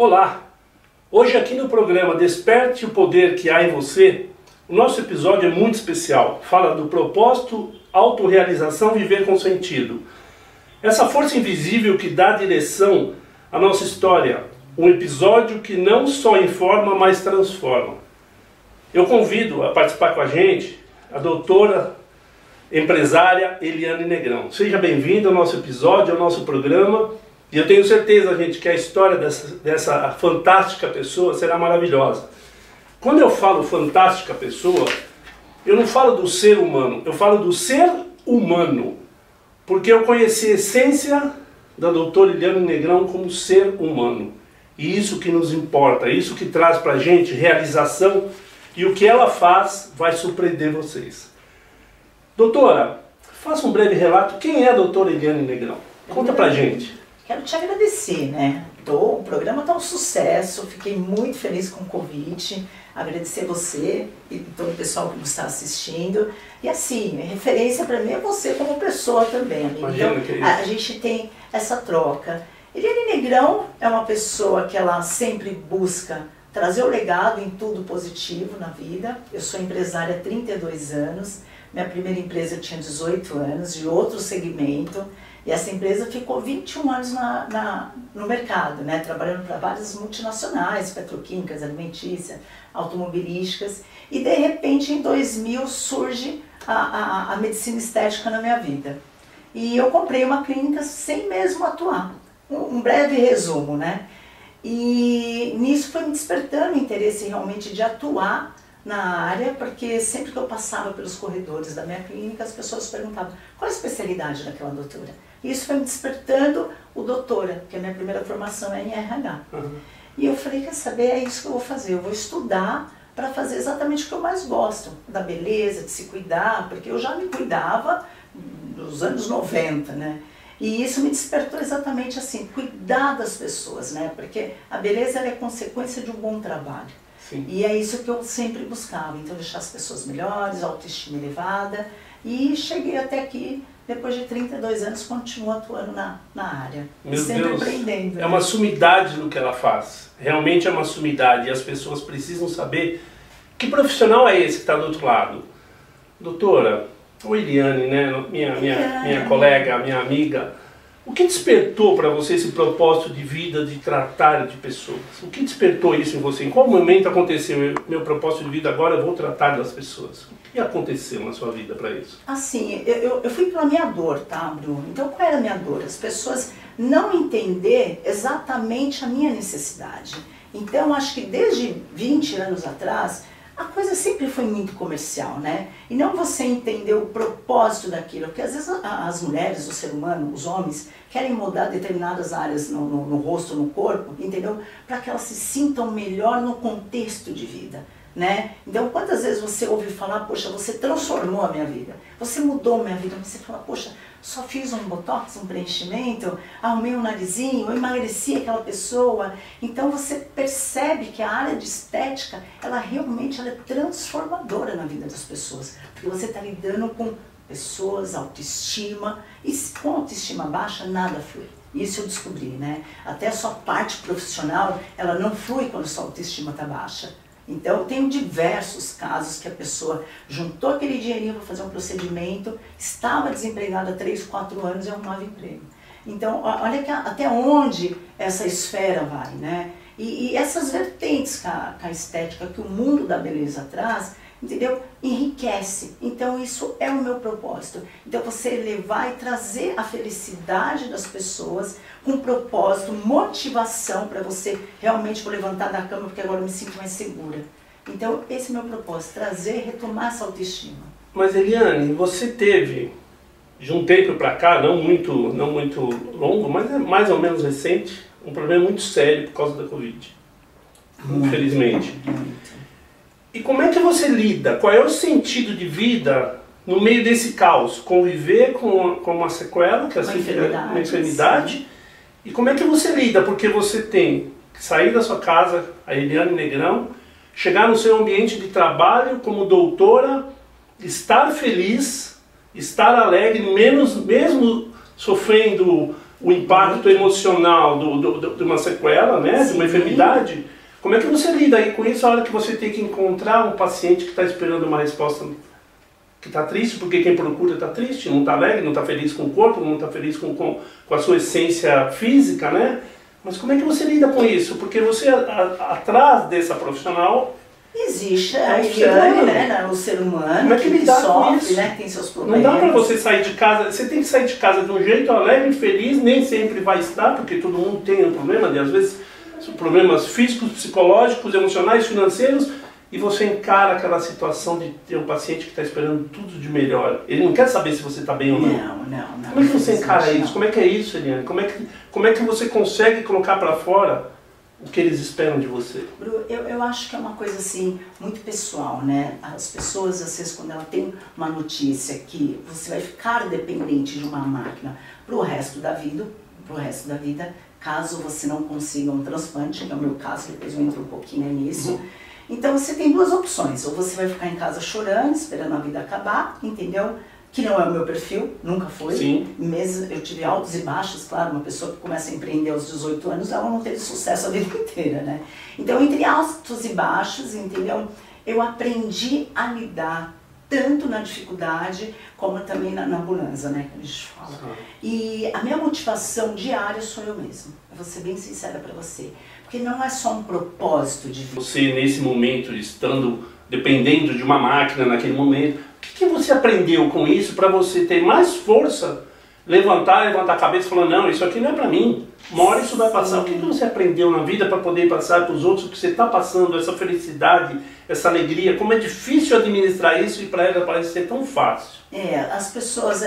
Olá! Hoje aqui no programa Desperte o Poder que Há em Você, o nosso episódio é muito especial. Fala do propósito, autorrealização, viver com sentido. Essa força invisível que dá direção à nossa história. Um episódio que não só informa, mas transforma. Eu convido a participar com a gente a doutora empresária Eliane Negrão. Seja bem-vinda ao nosso episódio, ao nosso programa. E eu tenho certeza, gente, que a história dessa fantástica pessoa será maravilhosa. Quando eu falo fantástica pessoa, eu não falo do ser humano, eu falo do ser humano. Porque eu conheci a essência da doutora Eliane Negrão como ser humano. E isso que nos importa, isso que traz pra gente realização, e o que ela faz vai surpreender vocês. Doutora, faça um breve relato. Quem é a doutora Eliane Negrão? Conta pra gente. Quero te agradecer, né? O programa está um sucesso, fiquei muito feliz com o convite, agradecer você e todo o pessoal que nos está assistindo. E assim, referência para mim é você como pessoa também, amiga. Imagina, então, a gente tem essa troca. Eliane Negrão é uma pessoa que ela sempre busca trazer o legado em tudo positivo na vida. Eu sou empresária há 32 anos, minha primeira empresa eu tinha 18 anos, de outro segmento. E essa empresa ficou 21 anos no mercado, né? Trabalhando para várias multinacionais, petroquímicas, alimentícias, automobilísticas. E de repente em 2000 surge a medicina estética na minha vida. E eu comprei uma clínica sem mesmo atuar. Um breve resumo, né? E nisso foi me despertando o interesse realmente de atuar na área, porque sempre que eu passava pelos corredores da minha clínica, as pessoas perguntavam qual a especialidade daquela doutora. E isso foi me despertando o doutora, porque a minha primeira formação é em RH. E eu falei, quer saber, é isso que eu vou fazer, eu vou estudar para fazer exatamente o que eu mais gosto, da beleza, de se cuidar, porque eu já me cuidava nos anos 90, né? E isso me despertou exatamente assim, cuidar das pessoas, né? Porque a beleza ela é consequência de um bom trabalho. Sim. E é isso que eu sempre buscava, então deixar as pessoas melhores, autoestima elevada, e cheguei até aqui, depois de 32 anos, continuo atuando na área. Meu sempre Deus, aprendendo. é uma sumidade no que ela faz, realmente é uma sumidade, e as pessoas precisam saber que profissional é esse que está do outro lado. Doutora, ou Eliane, né, minha colega, minha amiga, o que despertou para você esse propósito de vida, de tratar de pessoas? O que despertou isso em você? Em qual momento aconteceu meu propósito de vida agora eu vou tratar das pessoas? O que aconteceu na sua vida para isso? Assim, eu fui pela minha dor, tá, Bruno? Então qual era a minha dor? As pessoas não entender exatamente a minha necessidade. Então acho que desde 20 anos atrás, a coisa sempre foi muito comercial, né? E não você entender o propósito daquilo, porque às vezes as mulheres, o ser humano, os homens, querem mudar determinadas áreas no rosto, no corpo, entendeu? Para que elas se sintam melhor no contexto de vida, né? Então quantas vezes você ouve falar, poxa, você transformou a minha vida, você mudou a minha vida, você fala, poxa, só fiz um botox, um preenchimento, arrumei um narizinho, eu emagreci aquela pessoa. Então você percebe que a área de estética, ela realmente é transformadora na vida das pessoas. Porque você está lidando com pessoas, autoestima, e com autoestima baixa nada flui. Isso eu descobri, né? Até a sua parte profissional, ela não flui quando a sua autoestima está baixa. Então, eu tenho diversos casos que a pessoa juntou aquele dinheirinho para fazer um procedimento, estava desempregada há 3, 4 anos e arrumava emprego. Então, olha até onde essa esfera vai, né? E essas vertentes que a estética, que o mundo da beleza traz, entendeu? Enriquece. Então, isso é o meu propósito. Então, você levar e trazer a felicidade das pessoas com propósito, motivação para você realmente vou levantar da cama porque agora eu me sinto mais segura. Então, esse é o meu propósito, trazer, retomar essa autoestima. Mas Eliane, você teve, de um tempo para cá, não muito longo, mas é mais ou menos recente, um problema muito sério por causa da Covid. Infelizmente. E como é que você lida? Qual é o sentido de vida no meio desse caos? Conviver com uma sequela, que é uma enfermidade. E como é que você lida? Porque você tem que sair da sua casa, a Eliane Negrão, chegar no seu ambiente de trabalho como doutora, estar feliz, estar alegre, mesmo sofrendo o impacto emocional de uma sequela, né? De uma enfermidade. Como é que você lida aí com isso a hora que você tem que encontrar um paciente que está esperando uma resposta, que está triste, porque quem procura está triste, não está alegre, não está feliz com o corpo, não está feliz com a sua essência física, né? Mas como é que você lida com isso? Porque você, atrás dessa profissional... Existe a Eliane, né, o ser humano, como é que lidar sofre, com isso? né, que tem seus problemas. Não dá para você sair de casa, você tem que sair de casa de um jeito alegre, feliz, nem sempre vai estar, porque todo mundo tem um problema, e às vezes são problemas físicos, psicológicos, emocionais, financeiros, e você encara aquela situação de ter um paciente que está esperando tudo de melhor. Ele não quer saber se você está bem ou não. Não. Como é que você encara isso? Como é que é isso, Eliane? Como é que você consegue colocar para fora o que eles esperam de você? Bru, eu acho que é uma coisa assim, muito pessoal, né? As pessoas, às vezes, quando ela tem uma notícia que você vai ficar dependente de uma máquina pro resto da vida, caso você não consiga um transplante, que é o meu caso, depois eu entro um pouquinho nisso. Então você tem duas opções, ou você vai ficar em casa chorando, esperando a vida acabar, entendeu? Que não é o meu perfil, nunca foi. Sim. Mesmo eu tive altos e baixos, claro, uma pessoa que começa a empreender aos 18 anos, ela não teve sucesso a vida inteira, né? Então, entre altos e baixos, entendeu? Eu aprendi a lidar tanto na dificuldade, como também na bonança, né, que a gente fala. Sim. E a minha motivação diária sou eu mesma. Eu vou ser bem sincera para você. Porque não é só um propósito de vida. Você, nesse momento, estando dependendo de uma máquina naquele momento, o que você aprendeu com isso para você ter mais força, levantar a cabeça e falar, não, isso aqui não é para mim, uma hora isso vai passar. O que você aprendeu na vida para poder passar para os outros o que você está passando, essa felicidade, essa alegria, como é difícil administrar isso e para ela parece ser tão fácil? As pessoas,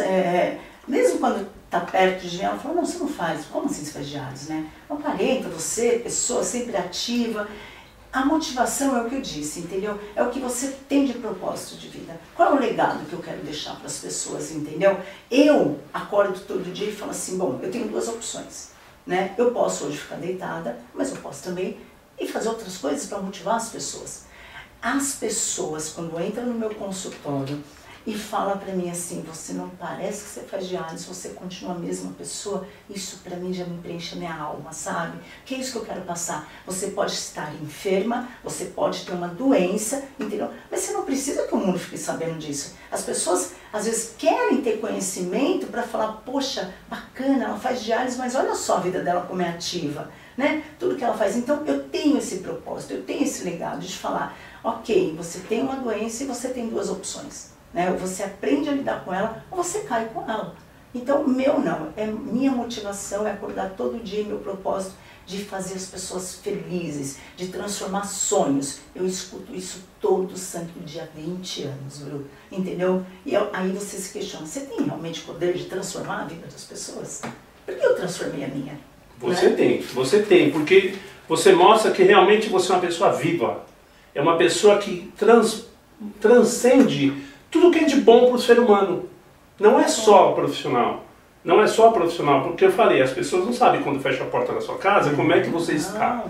mesmo quando está perto de mim, ela fala, não, você não faz, como assim você faz diálise, né? Não aparenta, você, pessoa sempre ativa. A motivação é o que eu disse, entendeu? É o que você tem de propósito de vida. Qual é o legado que eu quero deixar para as pessoas, entendeu? Eu acordo todo dia e falo assim, bom, eu tenho duas opções, né? Eu posso hoje ficar deitada, mas eu posso também ir fazer outras coisas para motivar as pessoas. As pessoas, quando entram no meu consultório e falam para mim assim, você não parece que você faz diálise, você continua a mesma pessoa, isso para mim já me preenche a minha alma, sabe? Que é isso que eu quero passar. Você pode estar enferma, você pode ter uma doença, entendeu? Mas você não precisa que o mundo fique sabendo disso. As pessoas, às vezes, querem ter conhecimento para falar, poxa, bacana, ela faz diálise, mas olha só a vida dela como é ativa, né? Tudo que ela faz. Então, eu tenho esse propósito, eu tenho esse legado de falar, ok, você tem uma doença e você tem duas opções. Né? Ou você aprende a lidar com ela, ou você cai com ela. Então, minha motivação é acordar todo dia, meu propósito de fazer as pessoas felizes, de transformar sonhos. Eu escuto isso todo santo dia há 20 anos, Bru, entendeu? E aí você se questiona, você tem realmente poder de transformar a vida das pessoas? Por que eu transformei a minha? Você tem, porque você mostra que realmente você é uma pessoa viva. É uma pessoa que transcende tudo que é de bom para o ser humano. Não é só profissional. Não é só profissional, porque eu falei, as pessoas não sabem quando fecha a porta da sua casa, como é que você está.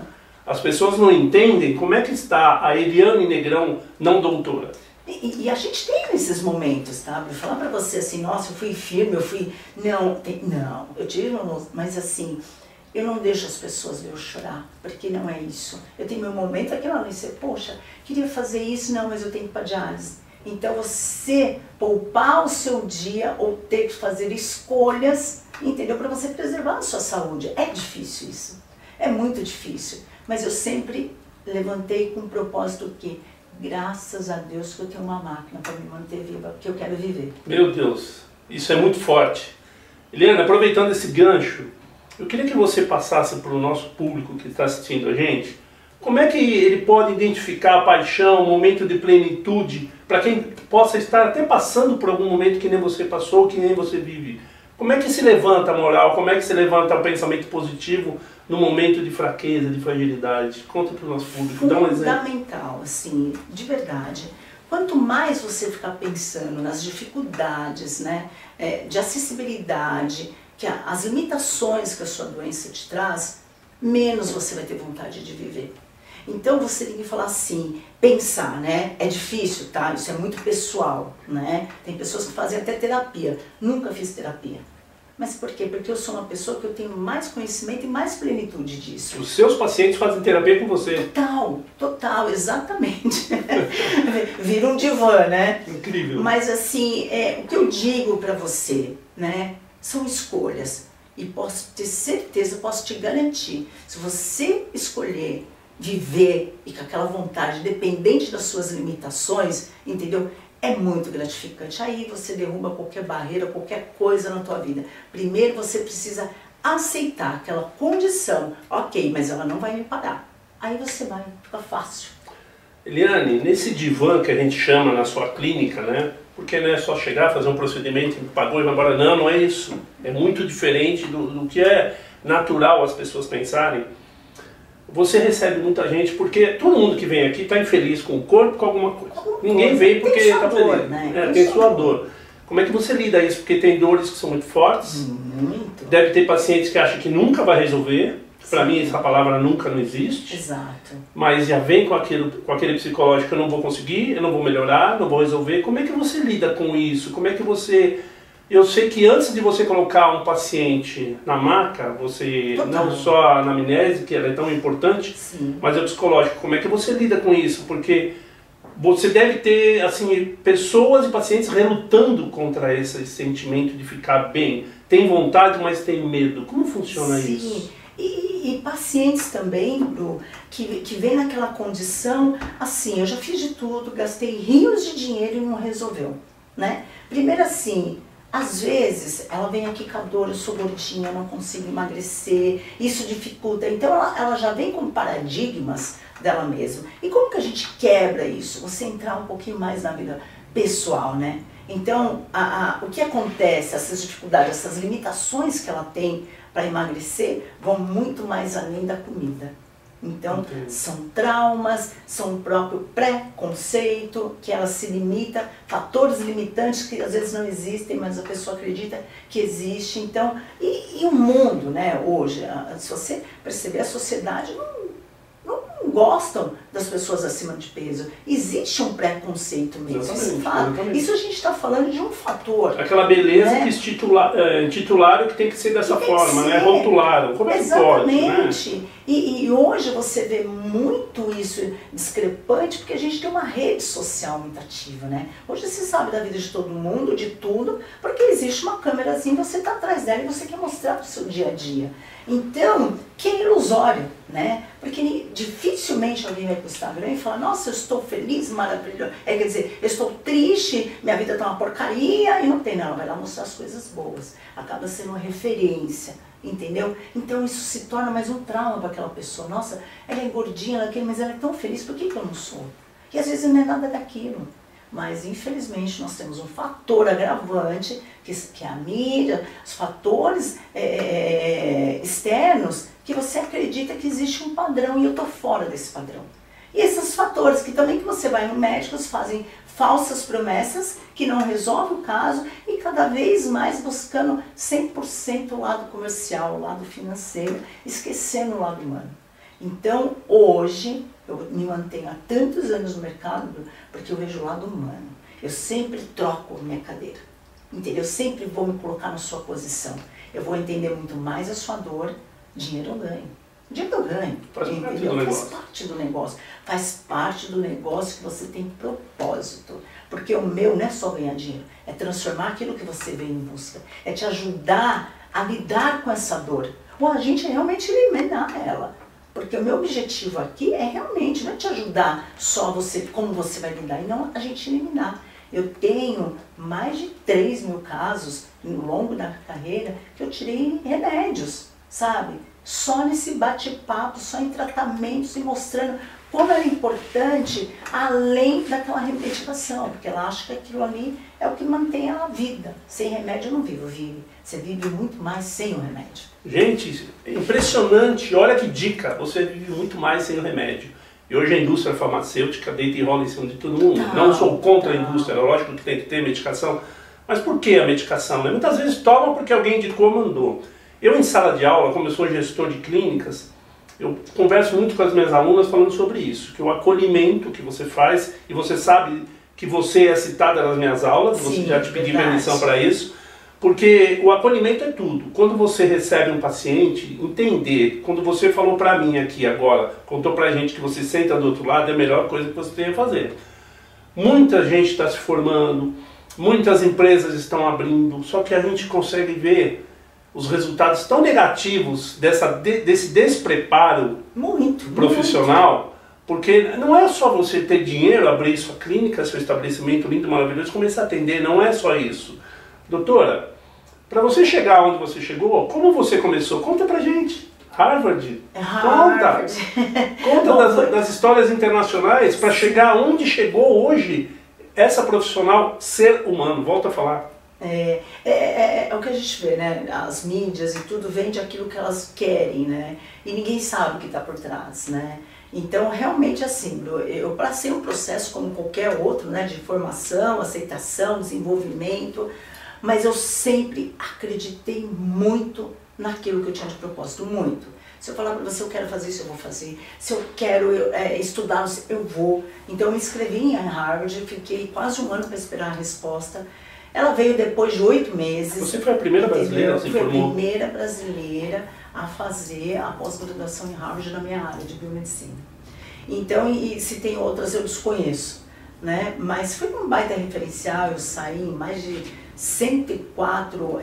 As pessoas não entendem como é que está a Eliane Negrão, não doutora. E a gente tem esses momentos, tá? Vou falar pra você assim, nossa, eu fui firme, eu fui... Não, eu tive, mas assim, eu não deixo as pessoas ver eu chorar, porque não é isso. Eu tenho meu momento, aquela vez, poxa, queria fazer isso, não, mas eu tenho que ir pra diálise. Então você poupar o seu dia ou ter que fazer escolhas, entendeu? Para você preservar a sua saúde. É difícil isso, é muito difícil. Mas eu sempre levantei com o propósito que, graças a Deus, que eu tenho uma máquina para me manter viva, que eu quero viver. Meu Deus, isso é muito forte. Eliane, aproveitando esse gancho, eu queria que você passasse para o nosso público que está assistindo a gente, como é que ele pode identificar a paixão, o momento de plenitude, para quem possa estar até passando por algum momento que nem você passou, que nem você vive? Como é que se levanta a moral, como é que se levanta o pensamento positivo no momento de fraqueza, de fragilidade? Conta para o nosso público, dá um exemplo. Fundamental, assim, de verdade. Quanto mais você ficar pensando nas dificuldades, né, de acessibilidade, que as limitações que a sua doença te traz, menos você vai ter vontade de viver. Então você tem que falar assim, pensar, né? É difícil, tá? Isso é muito pessoal, né? Tem pessoas que fazem até terapia. Nunca fiz terapia. Mas por quê? Porque eu sou uma pessoa que eu tenho mais conhecimento e mais plenitude disso. Os seus pacientes fazem terapia com você. Total, total, exatamente. Vira um divã, né? Incrível. Mas assim, o que eu digo para você, né, são escolhas. E posso ter certeza, posso te garantir, se você escolher viver e com aquela vontade, dependente das suas limitações, entendeu? É muito gratificante. Aí você derruba qualquer barreira, qualquer coisa na tua vida. Primeiro você precisa aceitar aquela condição. Ok, mas ela não vai me parar. Aí você vai, fica fácil. Eliane, nesse divã que a gente chama na sua clínica, né? Porque não é só chegar, fazer um procedimento, pagou e vai embora. Não, não é isso. É muito diferente do que é natural as pessoas pensarem. Você recebe muita gente, porque todo mundo que vem aqui está infeliz com o corpo, com alguma coisa. Ninguém veio porque está feliz. Né? Tem sua dor. Como é que você lida isso? Porque tem dores que são muito fortes. Muito. Deve ter pacientes que acham que nunca vai resolver. Para mim essa palavra nunca não existe. Exato. Mas já vem com aquele psicológico, eu não vou conseguir, eu não vou melhorar, não vou resolver. Como é que você lida com isso? Como é que você... Eu sei que antes de você colocar um paciente na maca, você Total. não só a anamnese, que ela é tão importante, Sim. mas é o psicológico. Como é que você lida com isso? Porque você deve ter assim pessoas e pacientes relutando contra esse sentimento de ficar bem. Tem vontade, mas tem medo. Como funciona Sim. isso? E pacientes também, Bru, que vem naquela condição, assim, eu já fiz de tudo, gastei rios de dinheiro e não resolveu, né? Primeiro assim, às vezes ela vem aqui com a dor, eu sou gordinha, não consigo emagrecer, isso dificulta. Então ela já vem com paradigmas dela mesma. E como que a gente quebra isso? Você entrar um pouquinho mais na vida pessoal, né? Então, o que acontece, essas dificuldades, essas limitações que ela tem para emagrecer, vão muito mais além da comida. Então, são traumas, são o próprio preconceito, que ela se limita, fatores limitantes que às vezes não existem, mas a pessoa acredita que existe. Então, e o mundo, né, hoje, se você perceber, a sociedade não gostam das pessoas acima de peso. Existe um preconceito mesmo. Exatamente. Isso a gente está falando de um fator. Aquela beleza, né, que titularam que tem que ser dessa forma, né? Rotularam. Como é que pode, né? Exatamente. E hoje você vê muito isso discrepante, porque a gente tem uma rede social muito ativa, né? Hoje você sabe da vida de todo mundo, de tudo, porque existe uma câmerazinha, você está atrás dela e você quer mostrar o seu dia a dia. Então, que é ilusório, né? Porque dificilmente alguém vai para o Instagram e fala, nossa, eu estou feliz, maravilhoso. Quer dizer, eu estou triste, minha vida está uma porcaria e não tem, não. Ela vai lá mostrar as coisas boas. Acaba sendo uma referência, entendeu? Então isso se torna mais um trauma para aquela pessoa. Nossa, ela é gordinha, ela é mas ela é tão feliz, por que eu não sou? E às vezes não é nada daquilo. Mas, infelizmente, nós temos um fator agravante, que é a mídia, os fatores externos, que você acredita que existe um padrão e eu estou fora desse padrão. E esses fatores que também que você vai no médico, fazem falsas promessas, que não resolvem o caso e cada vez mais buscando 100% o lado comercial, o lado financeiro, esquecendo o lado humano. Então, hoje, eu me mantenho há tantos anos no mercado porque eu vejo o lado humano. Eu sempre troco minha cadeira, entendeu? Eu sempre vou me colocar na sua posição. Eu vou entender muito mais a sua dor. Dinheiro eu ganho. Dinheiro eu ganho. Faz parte do negócio. Faz parte do negócio que você tem propósito. Porque o meu não é só ganhar dinheiro. É transformar aquilo que você vem em busca. É te ajudar a lidar com essa dor. Ou a gente realmente eliminar ela. Porque o meu objetivo aqui é realmente, não é te ajudar só você, como você vai lidar, e não a gente eliminar. Eu tenho mais de 3 mil casos ao longo da carreira que eu tirei remédios, sabe? Só nesse bate-papo, só em tratamentos e mostrando como é importante além daquela medicação, porque ela acha que aquilo ali é o que mantém ela vida. Sem remédio eu não vivo, vive. Você vive muito mais sem o remédio. Gente, é impressionante, olha que dica, você vive muito mais sem o remédio. E hoje a indústria farmacêutica deita e rola em cima de todo mundo. Não sou contra a indústria, é lógico que tem que ter medicação, mas por que a medicação? Muitas vezes tomam porque alguém indicou, mandou. Eu em sala de aula, como eu sou gestor de clínicas, eu converso muito com as minhas alunas falando sobre isso, que o acolhimento que você faz, e você sabe que você é citada nas minhas aulas, Sim, você já te pedi permissão para isso, Porque o acolhimento é tudo. Quando você recebe um paciente, entender, quando você falou para mim aqui agora, contou pra gente que você senta do outro lado, é a melhor coisa que você tem a fazer. Muita gente está se formando, muitas empresas estão abrindo, só que a gente consegue ver os resultados tão negativos desse despreparo profissional, porque não é só você ter dinheiro, abrir sua clínica, seu estabelecimento lindo, maravilhoso, começar a atender, não é só isso. Doutora, para você chegar onde você chegou, como você começou? Conta pra gente. Harvard. Conta das histórias internacionais para chegar onde chegou hoje essa profissional ser humano. Volta a falar. É o que a gente vê, né? As mídias e tudo vende aquilo que elas querem, né? E ninguém sabe o que está por trás, né? Então, realmente, assim, eu passei um processo como qualquer outro, né? De formação, aceitação, desenvolvimento, mas eu sempre acreditei muito naquilo que eu tinha de propósito, muito. Se eu falar para você, eu quero fazer isso, eu vou fazer. Se eu quero estudar, eu vou. Então, eu me inscrevi em Harvard, fiquei quase um ano para esperar a resposta. Ela veio depois de 8 meses. Você foi a primeira brasileira a se formar? Fui a primeira brasileira a fazer a pós-graduação em Harvard na minha área de biomedicina. Então, e se tem outras eu desconheço, né? Mas foi um baita referencial, eu saí em mais de 104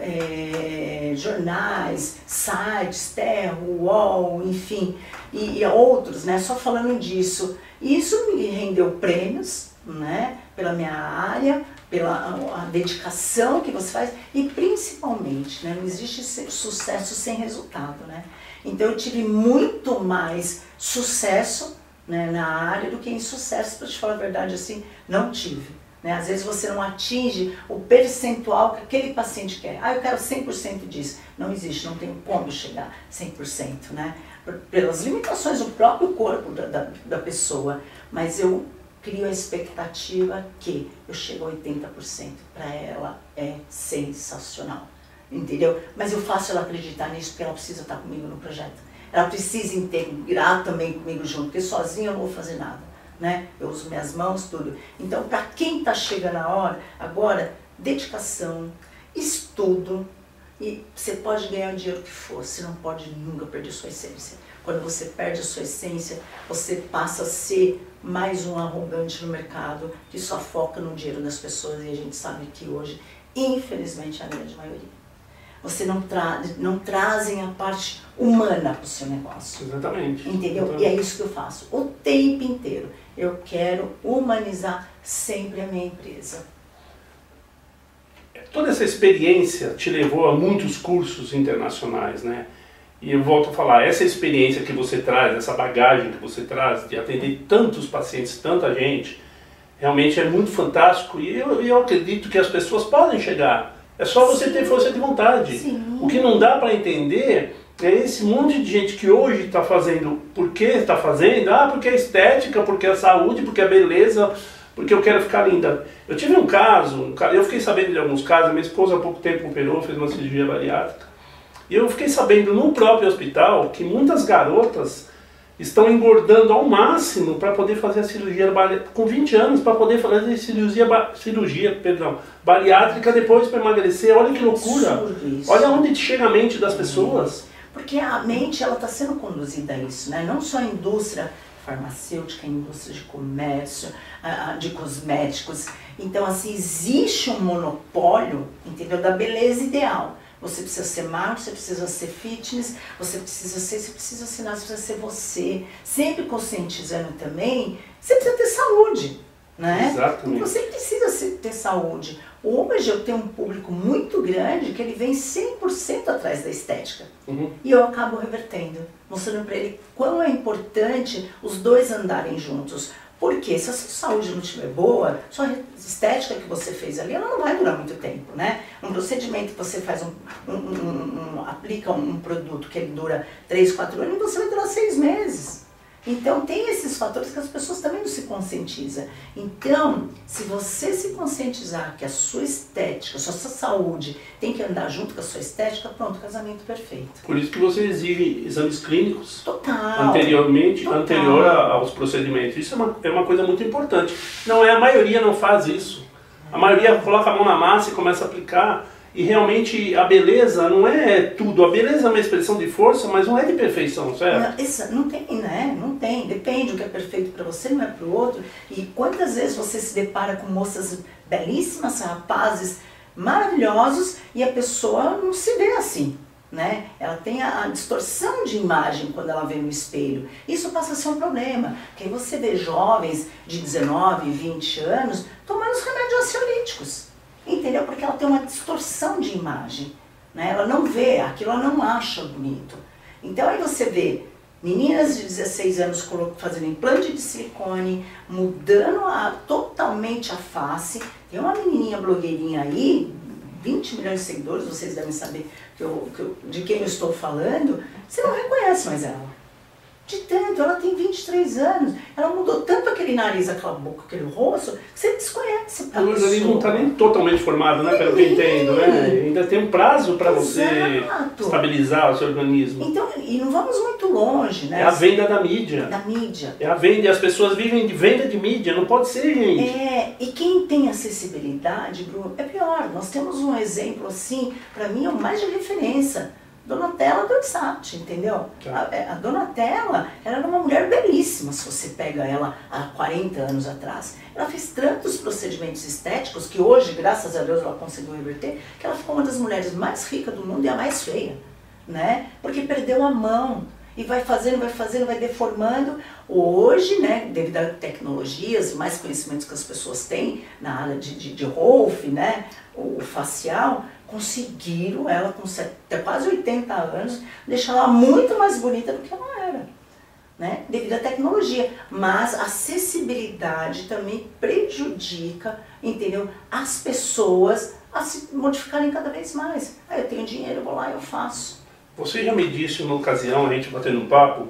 jornais, sites, Terra, UOL, enfim, e outros, né? Só falando disso. E isso me rendeu prêmios, né? Pela minha área, pela a dedicação que você faz e principalmente, né? Não existe sucesso sem resultado, né? Então eu tive muito mais sucesso, né, na área do que insucesso, para te falar a verdade, assim, não tive. Né? Às vezes você não atinge o percentual que aquele paciente quer. Ah, eu quero 100% disso. Não existe, não tem como chegar 100%, né? Pelas limitações do próprio corpo da pessoa. Mas eu crio a expectativa que eu chego a 80%. Para ela é sensacional, entendeu? Mas eu faço ela acreditar nisso porque ela precisa estar comigo no projeto. Ela precisa integrar também comigo junto, porque sozinha eu não vou fazer nada, né? Eu uso minhas mãos, tudo. Então, para quem está chegando a hora, agora, dedicação, estudo, e você pode ganhar o dinheiro que for, você não pode nunca perder sua essência. Quando você perde a sua essência, você passa a ser mais um arrogante no mercado, que só foca no dinheiro das pessoas, e a gente sabe que hoje, infelizmente, a grande maioria. Você não trazem a parte humana para o seu negócio. Exatamente. Entendeu? Exatamente. E é isso que eu faço o tempo inteiro. Eu quero humanizar sempre a minha empresa. Toda essa experiência te levou a muitos cursos internacionais, né? E eu volto a falar, essa experiência que você traz, essa bagagem que você traz de atender tantos pacientes, tanta gente, realmente é muito fantástico e eu acredito que as pessoas podem chegar. É só você ter força de vontade. Sim. O que não dá para entender é esse monte de gente que hoje está fazendo, por que está fazendo? Ah, porque é estética, porque é saúde, porque é beleza, porque eu quero ficar linda. Eu tive um caso, eu fiquei sabendo de alguns casos, minha esposa há pouco tempo operou, fez uma cirurgia bariátrica, e eu fiquei sabendo no próprio hospital que muitas garotas estão engordando ao máximo para poder fazer a cirurgia com 20 anos, para poder fazer cirurgia bariátrica depois para emagrecer. Olha que loucura! Olha onde chega a mente das pessoas. Porque a mente ela está sendo conduzida a isso, né? Não só a indústria farmacêutica, a indústria de comércio, de cosméticos. Então, assim, existe um monopólio, entendeu? Da beleza ideal. Você precisa ser magro, você precisa ser fitness, você precisa ser nada, você precisa ser você. Sempre conscientizando também, você precisa ter saúde, né? Exatamente. E você precisa ter saúde. Hoje eu tenho um público muito grande que ele vem 100% atrás da estética. Uhum. E eu acabo revertendo, mostrando para ele quão é importante os dois andarem juntos. Porque se a sua saúde não estiver boa, sua estética que você fez ali, ela não vai durar muito tempo, né? Um procedimento que você faz, aplica um produto que ele dura 3, 4 anos, você vai durar 6 meses. Então tem esses fatores que as pessoas também não se conscientizam. Então, se você se conscientizar que a sua estética, a sua saúde tem que andar junto com a sua estética, pronto, casamento perfeito. Por isso que você exige exames clínicos. Total. Anterior aos procedimentos. Isso é uma coisa muito importante. Não é, a maioria não faz isso. A maioria coloca a mão na massa e começa a aplicar. E realmente a beleza não é tudo. A beleza é uma expressão de força, mas não é de perfeição, certo? Não tem, né? Não tem. Depende, o que é perfeito para você não é para o outro. E quantas vezes você se depara com moças belíssimas, rapazes maravilhosos, e a pessoa não se vê assim, né? Ela tem a distorção de imagem quando ela vê no espelho. Isso passa a ser um problema, porque aí você vê jovens de 19, 20 anos tomando os remédios ansiolíticos, entendeu? Porque ela tem uma distorção de imagem, né? Ela não vê aquilo, ela não acha bonito. Então aí você vê meninas de 16 anos fazendo implante de silicone, mudando totalmente a face. Tem uma menininha blogueirinha aí, 20 milhões de seguidores, vocês devem saber de quem eu estou falando. Você não reconhece mais ela. De tanto, ela tem 23 anos, ela mudou tanto aquele nariz, aquela boca, aquele rosto, que você desconhece a pessoa. O organismo não está nem totalmente formado, né, pelo que eu entendo, né? Ainda tem um prazo para você estabilizar o seu organismo. Então, e não vamos muito longe, né? É a venda da mídia. Da mídia. É a venda, e as pessoas vivem de venda de mídia, não pode ser, gente. E quem tem acessibilidade, Bruno, é pior. Nós temos um exemplo assim, para mim é o mais de referência. Donatella Dorsato, entendeu? A Donatella, ela era uma mulher belíssima, se você pega ela há 40 anos atrás. Ela fez tantos procedimentos estéticos que hoje, graças a Deus, ela conseguiu reverter, que ela ficou uma das mulheres mais ricas do mundo e a mais feia, né? Porque perdeu a mão. E vai fazendo, vai deformando. Hoje, né, devido a tecnologias e mais conhecimentos que as pessoas têm na área de Rolf, né, o facial, conseguiram ela com quase 80 anos, deixar ela muito mais bonita do que ela era, né, devido à tecnologia. Mas a acessibilidade também prejudica, entendeu, as pessoas a se modificarem cada vez mais. Ah, eu tenho dinheiro, eu vou lá e eu faço. Você já me disse uma ocasião, a gente batendo um papo,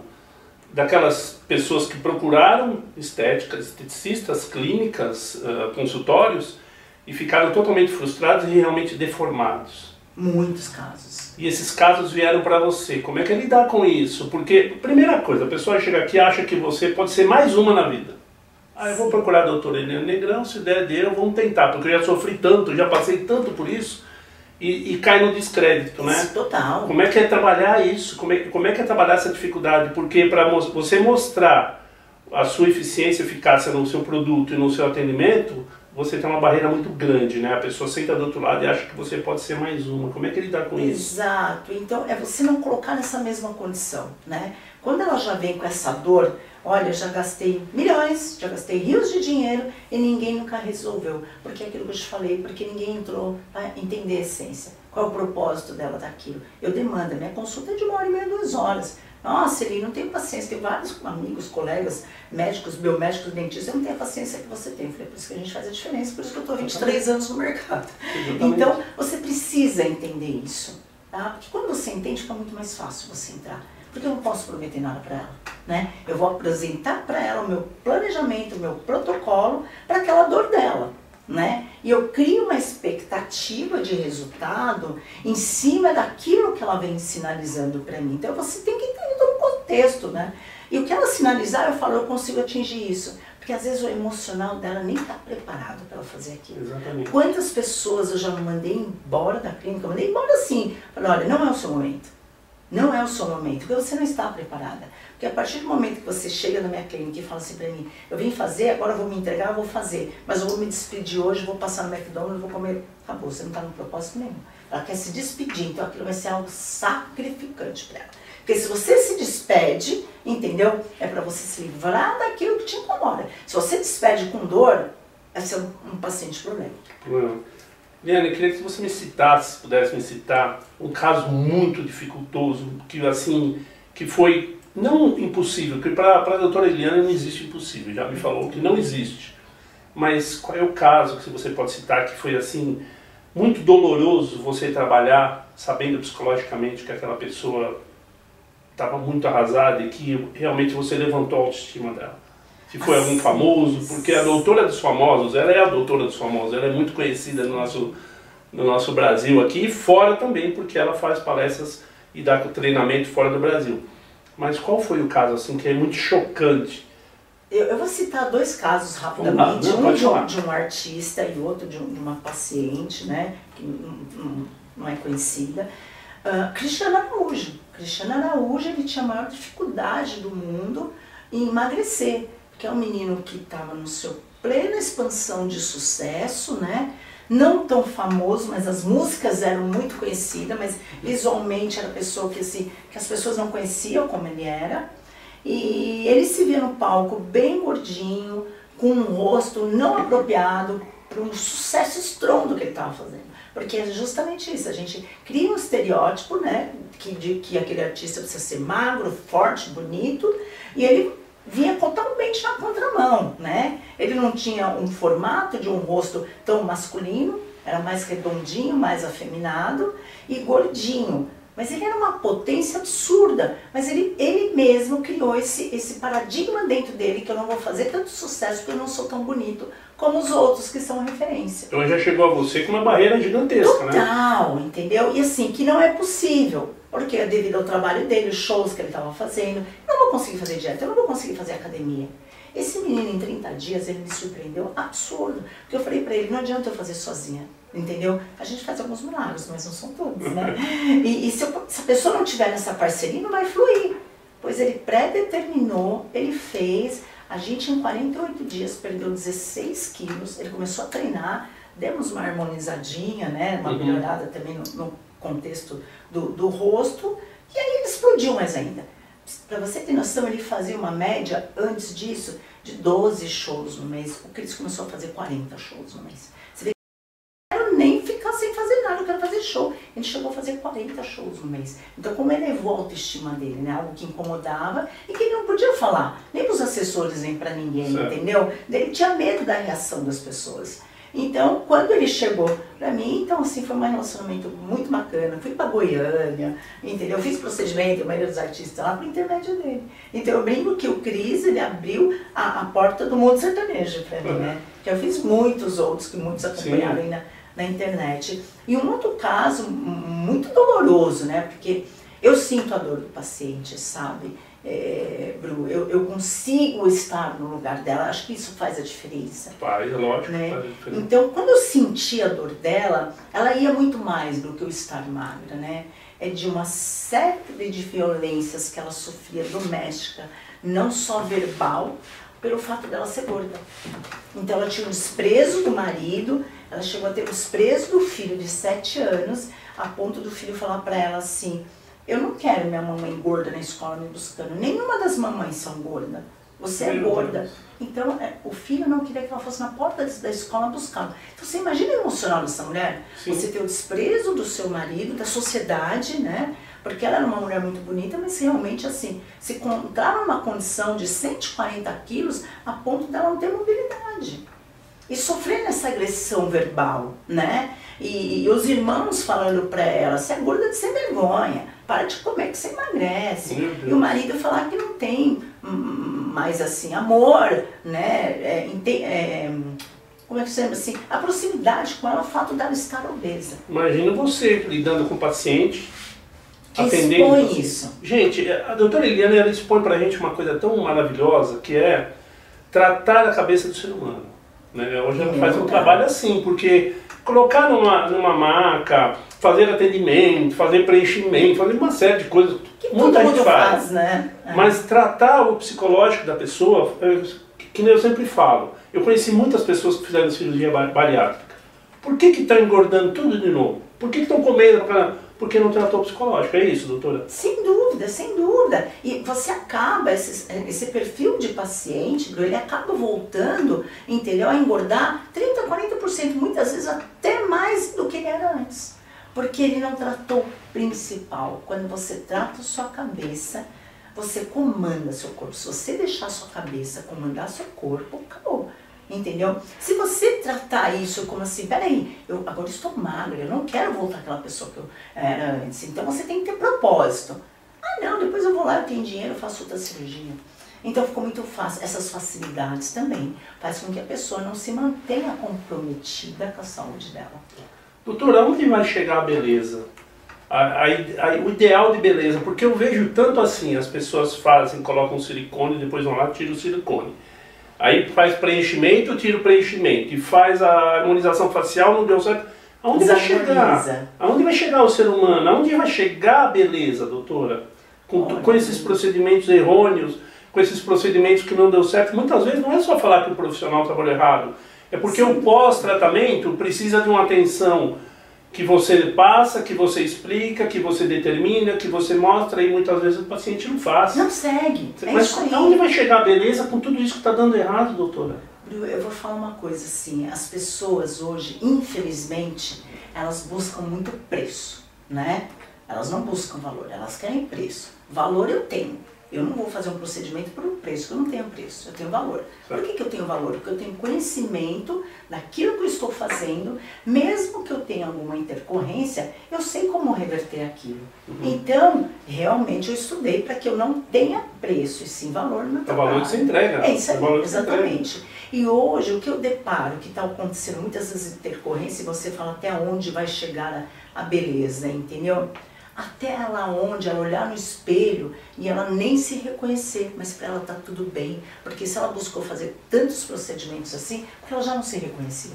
daquelas pessoas que procuraram estéticas, esteticistas, clínicas, consultórios, e ficaram totalmente frustrados e realmente deformados. Muitos casos. E esses casos vieram para você. Como é que é lidar com isso? Porque, primeira coisa, a pessoa chega aqui e acha que você pode ser mais uma na vida. Ah, eu vou procurar a doutora Eliane Negrão, se der, vamos tentar, porque eu já sofri tanto, já passei tanto por isso. E cai no descrédito, né? Total. Como é que é trabalhar isso? Como é que é trabalhar essa dificuldade? Porque para você mostrar a sua eficiência e eficácia no seu produto e no seu atendimento, você tem uma barreira muito grande, né? A pessoa senta do outro lado e acha que você pode ser mais uma. Como é que lidar com isso? Exato. Então, é você não colocar nessa mesma condição, né? Quando ela já vem com essa dor, olha, já gastei milhões, já gastei rios de dinheiro e ninguém nunca resolveu. Porque é aquilo que eu te falei, porque ninguém entrou para entender a essência. Qual é o propósito dela daquilo? Eu demando, minha consulta é de 1h30, 2 horas. Nossa, ele não tem paciência, tem vários amigos, colegas, médicos, biomédicos, dentistas, eu não tenho a paciência que você tem. Eu falei, por isso que a gente faz a diferença, por isso que eu estou 23 anos no mercado. Então, você precisa entender isso, tá? Porque quando você entende, fica muito mais fácil você entrar. Porque eu não posso prometer nada para ela, né? Eu vou apresentar para ela o meu planejamento, o meu protocolo para aquela dor dela, né? E eu crio uma expectativa de resultado em cima daquilo que ela vem sinalizando para mim. Então você tem que entender todo o contexto, né? E o que ela sinalizar, eu falo, eu consigo atingir isso. Porque às vezes o emocional dela nem está preparado para ela fazer aquilo. Exatamente. Quantas pessoas eu já mandei embora da clínica? Eu mandei embora assim. Falei, olha, não é o seu momento. Não é o seu momento, porque você não está preparada. Porque a partir do momento que você chega na minha clínica e fala assim pra mim, eu vim fazer, agora eu vou me entregar, eu vou fazer, mas eu vou me despedir hoje, vou passar no McDonald's, vou comer, acabou, você não está no propósito nenhum. Ela quer se despedir, então aquilo vai ser algo sacrificante para ela. Porque se você se despede, entendeu? É para você se livrar daquilo que te incomoda. Se você despede com dor, vai ser um paciente problema. Eliane, eu queria que você me citasse, pudesse me citar, um caso muito dificultoso, que assim, que foi não impossível, porque para a doutora Eliane não existe impossível, já me falou que não existe. Mas qual é o caso que você pode citar que foi assim, muito doloroso você trabalhar sabendo psicologicamente que aquela pessoa estava muito arrasada e que realmente você levantou a autoestima dela? Se foi algum famoso, porque a doutora dos famosos, ela é a doutora dos famosos, ela é muito conhecida no nosso Brasil aqui e fora também, porque ela faz palestras e dá treinamento fora do Brasil. Mas qual foi o caso assim que é muito chocante? Eu vou citar dois casos rapidamente, de um artista e outro de uma paciente, né, que não é conhecida. Cristiano Araújo. Cristiano Araújo, ele tinha a maior dificuldade do mundo em emagrecer, porque é um menino que estava no seu plena expansão de sucesso, né? Não tão famoso, mas as músicas eram muito conhecidas, mas visualmente era pessoa que as pessoas não conheciam como ele era. E ele se via no palco bem gordinho, com um rosto não apropriado para um sucesso estrondo que ele estava fazendo. Porque é justamente isso, a gente cria um estereótipo, né, de que aquele artista precisa ser magro, forte, bonito, e ele vinha totalmente na contramão, né? Ele não tinha um formato de um rosto tão masculino, era mais redondinho, mais afeminado e gordinho. Mas ele era uma potência absurda, mas ele mesmo criou esse paradigma dentro dele, que eu não vou fazer tanto sucesso porque eu não sou tão bonito como os outros que são referência. Então já chegou a você com uma barreira gigantesca, né? Total, entendeu? E assim, que não é possível, porque devido ao trabalho dele, os shows que ele estava fazendo, eu não vou conseguir fazer dieta, eu não vou conseguir fazer academia. Esse menino em 30 dias, ele me surpreendeu absurdo, porque eu falei pra ele, não adianta eu fazer sozinha. Entendeu? A gente faz alguns milagres, mas não são todos, né? E se a pessoa não tiver nessa parceria, não vai fluir. Pois ele predeterminou, ele fez, a gente em 48 dias perdeu 16 quilos, ele começou a treinar, demos uma harmonizadinha, né? Uma melhorada também no contexto do rosto, e aí ele explodiu mais ainda. Para você ter noção, ele fazia uma média, antes disso, de 12 shows no mês. O Cris começou a fazer 40 shows no mês. Você vê, nem ficar sem fazer nada, eu quero fazer show. Ele chegou a fazer 40 shows no mês. Então, como elevou a autoestima dele, né? Algo que incomodava e que ele não podia falar, nem para os assessores, nem para ninguém, certo. Entendeu? Ele tinha medo da reação das pessoas. Então, quando ele chegou pra mim, então assim, foi um relacionamento muito bacana. Fui pra Goiânia, entendeu? Fiz procedimento, a maioria dos artistas lá, por intermédio dele. Então eu brinco que o Cris, ele abriu a porta do mundo sertanejo pra mim, né? Que eu fiz muitos outros, que muitos acompanharam aí na internet. E um outro caso muito doloroso, né? Porque eu sinto a dor do paciente, sabe? Bru, eu consigo estar no lugar dela, acho que isso faz a diferença. Faz, é lógico, né? Faz a diferença. Então, quando eu senti a dor dela, ela ia muito mais do que eu estar magra, né? É de uma série de violências que ela sofria doméstica, não só verbal, pelo fato dela ser gorda. Então, ela tinha um desprezo do marido, ela chegou a ter um desprezo do filho de 7 anos, a ponto do filho falar pra ela assim: eu não quero minha mamãe gorda na escola me buscando. Nenhuma das mamães são gordas. Você é gorda. Então, o filho não queria que ela fosse na porta da escola buscá-la. Então, você imagina o emocional dessa mulher? Sim. Você ter o desprezo do seu marido, da sociedade, né? Porque ela era uma mulher muito bonita, mas realmente, assim, se encontrava numa condição de 140 quilos a ponto dela não ter mobilidade. E sofrer nessa agressão verbal, né? E os irmãos falando pra ela: você é gorda de sem vergonha, para de comer que você emagrece. E o marido falar que não tem mais assim, amor, né? Como é que se chama assim? A proximidade com ela, o fato dela estar obesa. Imagina você lidando com o paciente, que atendendo. Expõe isso. Gente, a doutora Eliana, ela expõe pra gente uma coisa tão maravilhosa, que é tratar a cabeça do ser humano. Né? Hoje ela faz um trabalho assim, porque colocar numa maca, fazer atendimento, fazer preenchimento, fazer uma série de coisas que muita gente faz, né? Mas tratar o psicológico da pessoa, que nem eu sempre falo, eu conheci muitas pessoas que fizeram cirurgia bariátrica. Por que está engordando tudo de novo? Por que estão comendo? Porque não tratou o psicológico, é isso, doutora? Sem dúvida, sem dúvida. E você acaba, esse perfil de paciente, ele acaba voltando, entendeu? A engordar 30%, 40%, muitas vezes até mais do que ele era antes. Porque ele não tratou o principal. Quando você trata a sua cabeça, você comanda seu corpo. Se você deixar a sua cabeça comandar seu corpo, acabou. Entendeu? Se você tratar isso como assim, peraí, eu agora estou magra, eu não quero voltar àquela pessoa que eu era antes. Então você tem que ter propósito. Ah não, depois eu vou lá, eu tenho dinheiro, eu faço outra cirurgia. Então ficou muito fácil. Essas facilidades também faz com que a pessoa não se mantenha comprometida com a saúde dela. Doutora, onde vai chegar a beleza? O ideal de beleza, porque eu vejo tanto assim, as pessoas fazem, colocam silicone, depois vão lá e tiram o silicone. Aí faz preenchimento, tira o preenchimento. E faz a harmonização facial, não deu certo. Aonde vai chegar? Aonde vai chegar o ser humano? Aonde vai chegar a beleza, doutora? Com esses procedimentos errôneos, com esses procedimentos que não deu certo. Muitas vezes não é só falar que o profissional trabalhou errado. É porque o pós-tratamento precisa de uma atenção que você passa, que você explica, que você determina, que você mostra, e muitas vezes o paciente não faz. Não segue. Mas onde vai chegar a beleza com tudo isso que está dando errado, doutora? Eu vou falar uma coisa assim, as pessoas hoje, infelizmente, elas buscam muito preço, né? Elas não buscam valor, elas querem preço. Valor eu tenho. Eu não vou fazer um procedimento por um preço, eu não tenho preço, eu tenho valor. Por que eu tenho valor? Porque eu tenho conhecimento daquilo que eu estou fazendo, mesmo que eu tenha alguma intercorrência, eu sei como reverter aquilo. Então, realmente eu estudei para que eu não tenha preço, e sim valor no meu trabalho. É o valor que você entrega. É isso aí, exatamente. E hoje, o que eu deparo, que está acontecendo muitas vezes intercorrências, e você fala até onde vai chegar a beleza, entendeu? Até ela onde ela olhar no espelho e ela nem se reconhecer, mas para ela tá tudo bem, porque se ela buscou fazer tantos procedimentos assim, porque ela já não se reconhecia.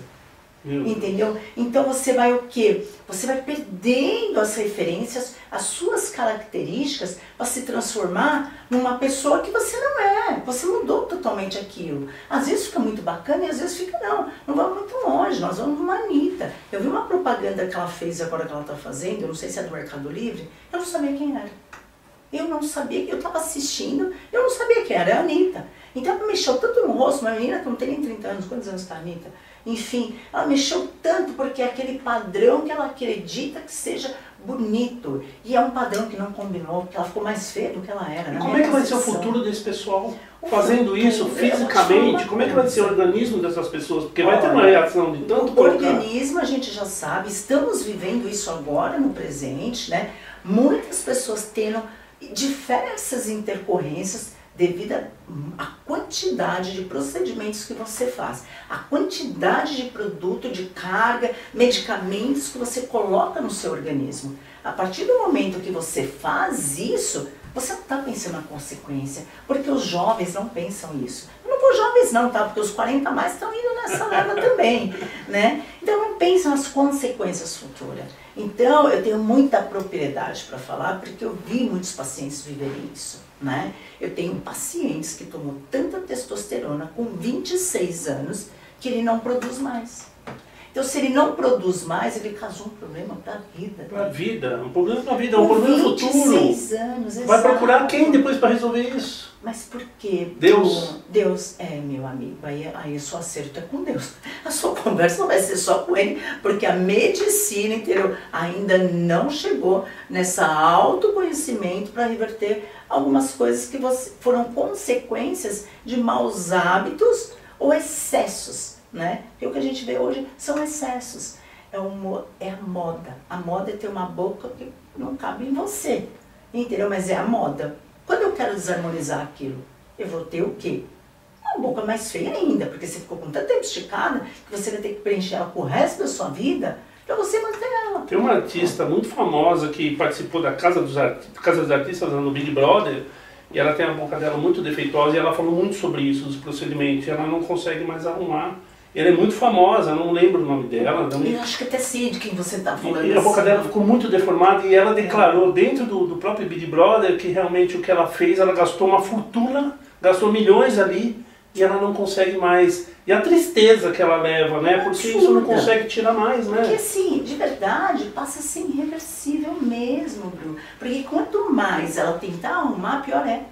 Entendeu? Então você vai o quê? Você vai perdendo as referências, as suas características para se transformar numa pessoa que você não é. Você mudou totalmente aquilo. Às vezes fica muito bacana e às vezes fica não vamos muito longe, nós vamos numa Anitta. Eu vi uma propaganda que ela fez agora que ela está fazendo, eu não sei se é do Mercado Livre, eu não sabia quem era. Eu não sabia, eu estava assistindo, eu não sabia quem era, a Anitta. Então ela mexeu tanto no rosto, uma menina que não tem nem 30 anos, quantos anos está a Anitta? Enfim, ela mexeu tanto porque é aquele padrão que ela acredita que seja bonito. E é um padrão que não combinou, porque ela ficou mais feia do que ela era. Como é que vai ser o futuro desse pessoal fazendo isso fisicamente? Como é que vai ser o organismo dessas pessoas? Porque vai ter uma reação de tanto o organismo, a gente já sabe, estamos vivendo isso agora no presente, né? Muitas pessoas tendo diversas intercorrências devido à quantidade de procedimentos que você faz, a quantidade de produto, de carga, medicamentos que você coloca no seu organismo. A partir do momento que você faz isso, você não está pensando na consequência, porque os jovens não pensam isso. Eu não vou jovens não, tá? Porque os 40 a mais estão indo nessa leva também, né? Então não pensam nas consequências futuras. Então eu tenho muita propriedade para falar, porque eu vi muitos pacientes viverem isso, né? Eu tenho pacientes que tomam tanta testosterona com 26 anos que ele não produz mais. Então, se ele não produz mais, ele causou um problema para a vida. Para a vida, um problema para a vida, um problema futuro. 26 anos, exato. Vai procurar quem depois para resolver isso? Mas por quê? Deus. Deus, meu amigo, aí o seu acerto é com Deus. A sua conversa não vai ser só com ele, porque a medicina, entendeu? Ainda não chegou nessa autoconhecimento para reverter algumas coisas que foram consequências de maus hábitos ou excessos. Né? E o que a gente vê hoje são excessos. É a moda. A moda é ter uma boca que não cabe em você. Entendeu? Mas é a moda. Quando eu quero desarmonizar aquilo, eu vou ter o quê? Uma boca mais feia ainda, porque você ficou com tanto tempo esticada que você vai ter que preencher ela pro resto da sua vida para você manter ela. Tem uma artista muito famosa que participou da Casa dos Artistas no Big Brother, e ela tem a boca dela muito defeituosa, e ela falou muito sobre isso, dos procedimentos, e ela não consegue mais arrumar. Ela é muito famosa, não lembro o nome dela. Eu acho que até sei de quem você está falando. E a boca dela ficou muito deformada, e ela declarou dentro do próprio Big Brother que realmente o que ela fez, ela gastou uma fortuna, gastou milhões ali, e ela não consegue mais. E a tristeza que ela leva, né? Porque isso não consegue tirar mais, né? Porque assim, de verdade, passa a ser irreversível mesmo, Bruno. Porque quanto mais ela tentar arrumar, pior é.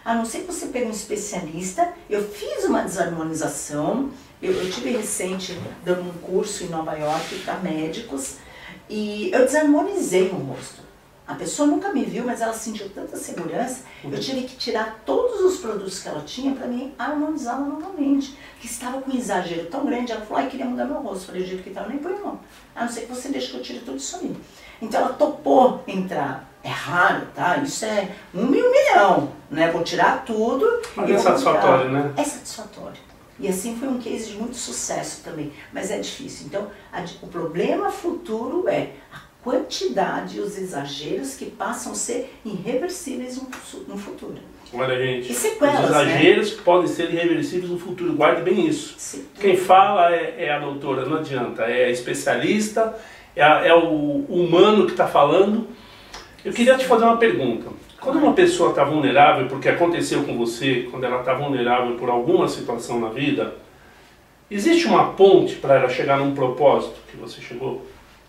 A não ser que você pegue um especialista, eu fiz uma desarmonização, eu tive recente dando um curso em Nova York para médicos, e eu desarmonizei o rosto. A pessoa nunca me viu, mas ela sentiu tanta segurança, eu tive que tirar todos os produtos que ela tinha para mim harmonizá-la novamente. Que estava com um exagero tão grande, ela falou, queria mudar meu rosto. Eu falei, do jeito que estava, nem põe não. A não ser que você deixe que eu tire tudo isso aí. Então ela topou entrar. É raro, tá? Isso é 1 milhão, né? Vou tirar tudo. Mas é satisfatório, né? É satisfatório. E assim foi um case de muito sucesso também. Mas é difícil. Então, o problema futuro é a quantidade e os exageros que passam a ser irreversíveis no futuro. Olha, gente, E sequelas, os exageros que podem ser irreversíveis no futuro. Guarde bem isso. Sim. Quem fala é a doutora, não adianta. É a especialista, é o humano que está falando. Eu queria te fazer uma pergunta. Quando uma pessoa está vulnerável, porque aconteceu com você, quando ela está vulnerável por alguma situação na vida, existe uma ponte para ela chegar num propósito que você chegou?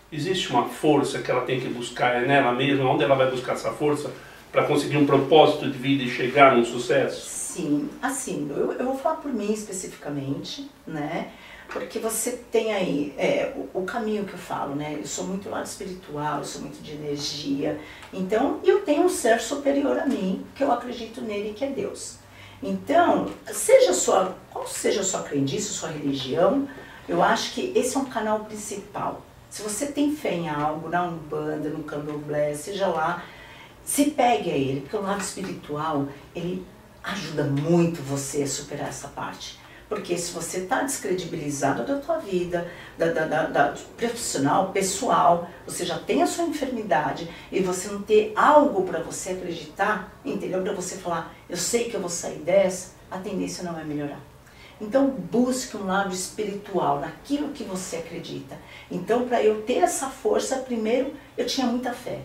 Existe uma força que ela tem que buscar, é nela mesma? Onde ela vai buscar essa força para conseguir um propósito de vida e chegar num sucesso? Sim, assim, eu vou falar por mim especificamente, né? Porque você tem aí o caminho que eu falo, né? Eu sou muito lado espiritual, eu sou muito de energia. Então, eu tenho um ser superior a mim, que eu acredito nele, que é Deus. Então, qual seja a sua crendice, a sua religião, eu acho que esse é um canal principal. Se você tem fé em algo, na Umbanda, no Candomblé, seja lá, se pegue a ele, porque o lado espiritual, ele ajuda muito você a superar essa parte. Porque se você está descredibilizado da tua vida, da profissional, pessoal, você já tem a sua enfermidade e você não ter algo para você acreditar, entendeu? Para você falar, eu sei que eu vou sair dessa, a tendência não é melhorar. Então busque um lado espiritual, naquilo que você acredita. Então para eu ter essa força, primeiro eu tinha muita fé.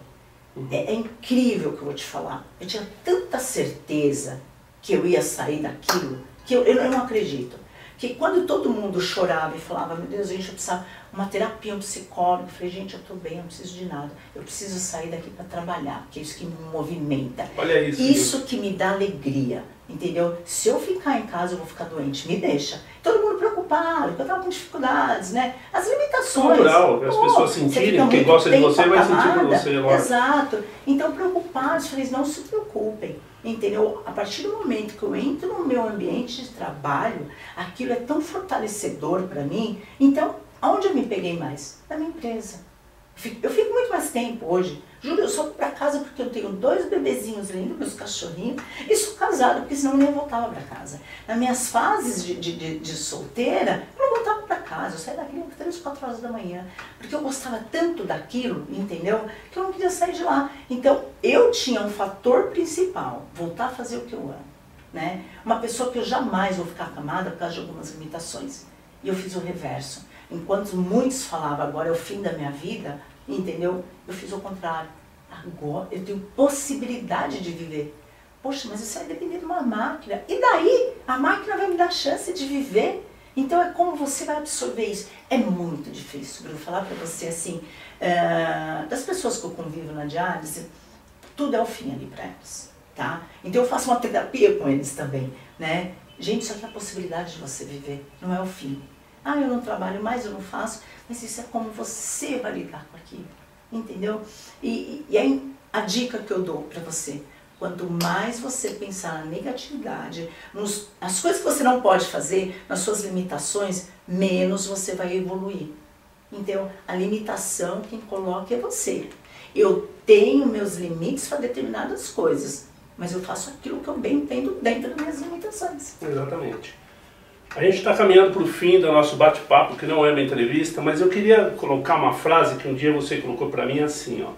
É incrível o que eu vou te falar. Eu tinha tanta certeza que eu ia sair daquilo, que eu não acredito. Que quando todo mundo chorava e falava, meu Deus, gente, eu precisava uma terapia, um psicólogo, eu falei, gente, eu estou bem, eu não preciso de nada. Eu preciso sair daqui para trabalhar, porque é isso que me movimenta. Olha isso. Isso que me dá alegria, entendeu? Se eu ficar em casa, eu vou ficar doente, me deixa. Todo mundo preocupado, porque eu estava com dificuldades, né? As limitações. Natural, as pessoas sentirem, quem gosta de você vai sentir por você. Lógico. Exato. Então, preocupados, falei, não se preocupem. Entendeu? A partir do momento que eu entro no meu ambiente de trabalho, aquilo é tão fortalecedor para mim. Então, aonde eu me peguei mais? Na minha empresa. Eu fico muito mais tempo hoje. Juro, eu só vou para casa porque eu tenho 2 bebezinhos lindos, meus cachorrinhos, e sou casada, porque senão eu nem voltava para casa. Nas minhas fases de solteira, eu não voltava para casa. Eu saía daqui 3, 4 horas da manhã, porque eu gostava tanto daquilo, entendeu? Que eu não queria sair de lá. Então, eu tinha um fator principal, voltar a fazer o que eu amo. Né? Uma pessoa que eu jamais vou ficar acamada por causa de algumas limitações. E eu fiz o reverso. Enquanto muitos falavam, agora é o fim da minha vida, entendeu? Eu fiz o contrário. Agora eu tenho possibilidade de viver. Poxa, mas isso vai depender de uma máquina. E daí? A máquina vai me dar chance de viver. Então é como você vai absorver isso. É muito difícil, Bruno, falar para você assim, das pessoas que eu convivo na diálise, tudo é o fim ali para elas, tá? Então eu faço uma terapia com eles também, né? Gente, isso aqui é a possibilidade de você viver, não é o fim. Ah, eu não trabalho mais, eu não faço, mas isso é como você vai lidar com aquilo, entendeu? E aí a dica que eu dou para você, quanto mais você pensar na negatividade, nas coisas que você não pode fazer, nas suas limitações, menos você vai evoluir. Então, a limitação quem coloca é você. Eu tenho meus limites para determinadas coisas, mas eu faço aquilo que eu bem entendo dentro das minhas limitações. Exatamente. A gente está caminhando para o fim do nosso bate-papo, que não é uma entrevista, mas eu queria colocar uma frase que um dia você colocou para mim assim, ó.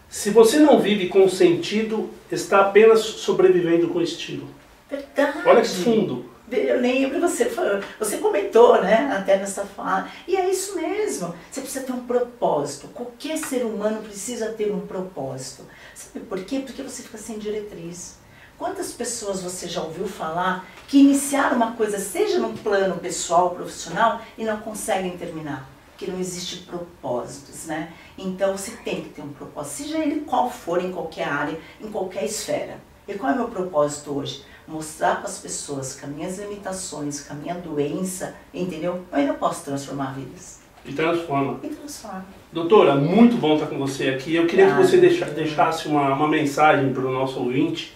Se você não vive com sentido, está apenas sobrevivendo com estilo. Verdade. Olha que fundo. Eu lembro, você comentou, né, até nessa fala. E é isso mesmo. Você precisa ter um propósito. Qualquer ser humano precisa ter um propósito. Sabe por quê? Porque você fica sem diretriz. Quantas pessoas você já ouviu falar que iniciaram uma coisa, seja num plano pessoal, profissional, e não conseguem terminar? Porque não existe propósitos, né? Então você tem que ter um propósito, seja ele qual for, em qualquer área, em qualquer esfera. E qual é o meu propósito hoje? Mostrar para as pessoas que as minhas limitações, que a minha doença, entendeu? Eu ainda posso transformar vidas. E transforma. E transforma. Doutora, muito bom estar com você aqui. Eu queria que você deixasse uma mensagem para o nosso ouvinte,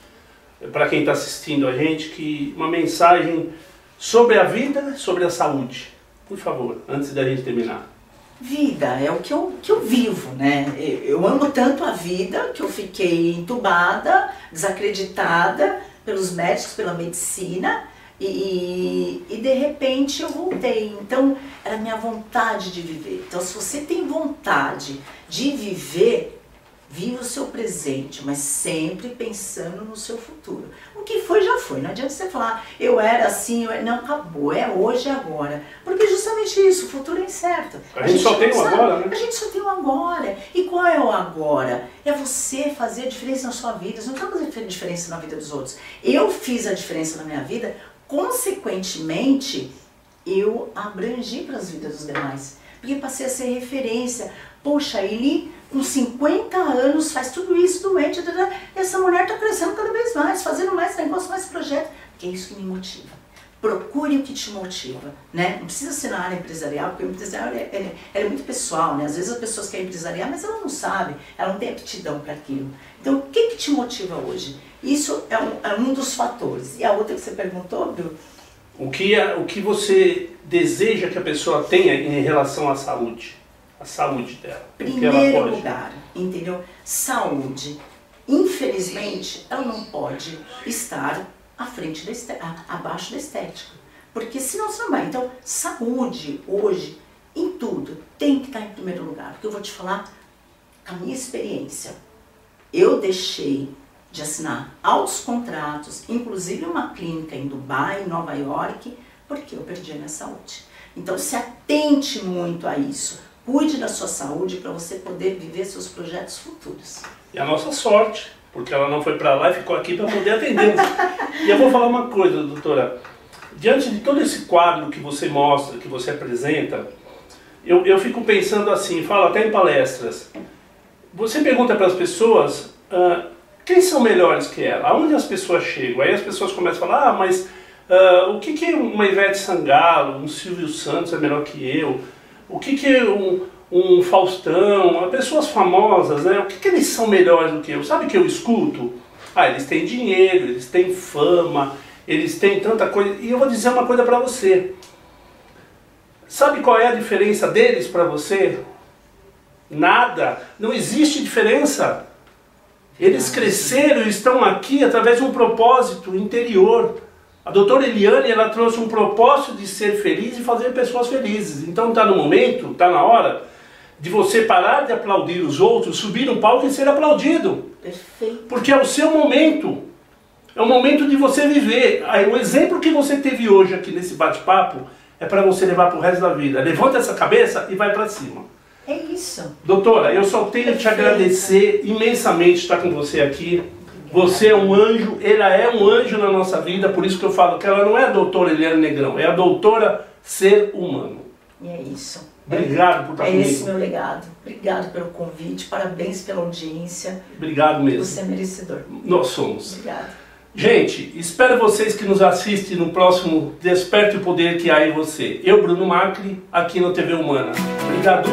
para quem está assistindo a gente, uma mensagem sobre a vida, sobre a saúde. Por favor, antes da gente terminar. Vida é o que eu vivo, né? Eu amo tanto a vida que eu fiquei entubada, desacreditada pelos médicos, pela medicina, e de repente eu voltei. Então, era a minha vontade de viver. Então, se você tem vontade de viver, Viva o seu presente, mas sempre pensando no seu futuro. O que foi, já foi. Não adianta você falar, eu era assim, não, acabou, é hoje, é agora. Porque justamente isso, o futuro é incerto. A gente só tem o agora, né? A gente só tem o agora. E qual é o agora? É você fazer a diferença na sua vida. Você não está fazendo diferença na vida dos outros. Eu fiz a diferença na minha vida, consequentemente, eu abrangi para as vidas dos demais. Porque passei a ser referência. Poxa, ele com 50 anos faz tudo isso doente, e essa mulher está crescendo cada vez mais, fazendo mais negócio, mais projeto. Que é isso que me motiva. Procure o que te motiva, né? Não precisa ser na área empresarial, porque o empresarial é muito pessoal, né? Às vezes as pessoas querem empresariar, mas ela não sabe, ela não tem aptidão para aquilo. Então, o que te motiva hoje? Isso é um dos fatores. E a outra que você perguntou, Bru? O que você deseja que a pessoa tenha em relação à saúde? A saúde dela. Primeiro lugar, entendeu? Saúde. Infelizmente, ela não pode estar à frente abaixo da estética. Porque senão você não vai. Então, saúde, hoje, em tudo, tem que estar em primeiro lugar. Porque eu vou te falar a minha experiência. Eu deixei de assinar altos contratos, inclusive uma clínica em Dubai, em Nova York, porque eu perdi a minha saúde. Então, se atente muito a isso. Cuide da sua saúde para você poder viver seus projetos futuros. E a nossa sorte, porque ela não foi para lá e ficou aqui para poder atender. E eu vou falar uma coisa, doutora. Diante de todo esse quadro que você mostra, que você apresenta, eu fico pensando assim, falo até em palestras. Você pergunta para as pessoas quem são melhores que ela, aonde as pessoas chegam. Aí as pessoas começam a falar, mas o que uma Ivete Sangalo, um Silvio Santos é melhor que eu? O que um Faustão, pessoas famosas, né? O que eles são melhores do que eu? Sabe o que eu escuto? Eles têm dinheiro, eles têm fama, eles têm tanta coisa. E eu vou dizer uma coisa para você. Sabe qual é a diferença deles para você? Nada. Não existe diferença. Eles cresceram e estão aqui através de um propósito interior. A doutora Eliane, ela trouxe um propósito de ser feliz e fazer pessoas felizes. Então está no momento, está na hora de você parar de aplaudir os outros, subir no palco e ser aplaudido. Perfeito. Porque é o seu momento. É o momento de você viver. Aí, o exemplo que você teve hoje aqui nesse bate-papo é para você levar para o resto da vida. Levanta essa cabeça e vai para cima. É isso. Doutora, eu só tenho que te agradecer imensamente estar com você aqui. Você é um anjo, ela é um anjo na nossa vida, por isso que eu falo que ela não é a doutora Eliane Negrão, é a doutora ser humano. E é isso. Obrigado por estar comigo. É esse meu legado. Obrigado pelo convite, parabéns pela audiência. Obrigado mesmo. Você é merecedor. Nós somos. Obrigado. Gente, espero vocês que nos assistem no próximo Desperte o Poder que há em você. Eu, Bruno Macri, aqui no TV Humana. Obrigado.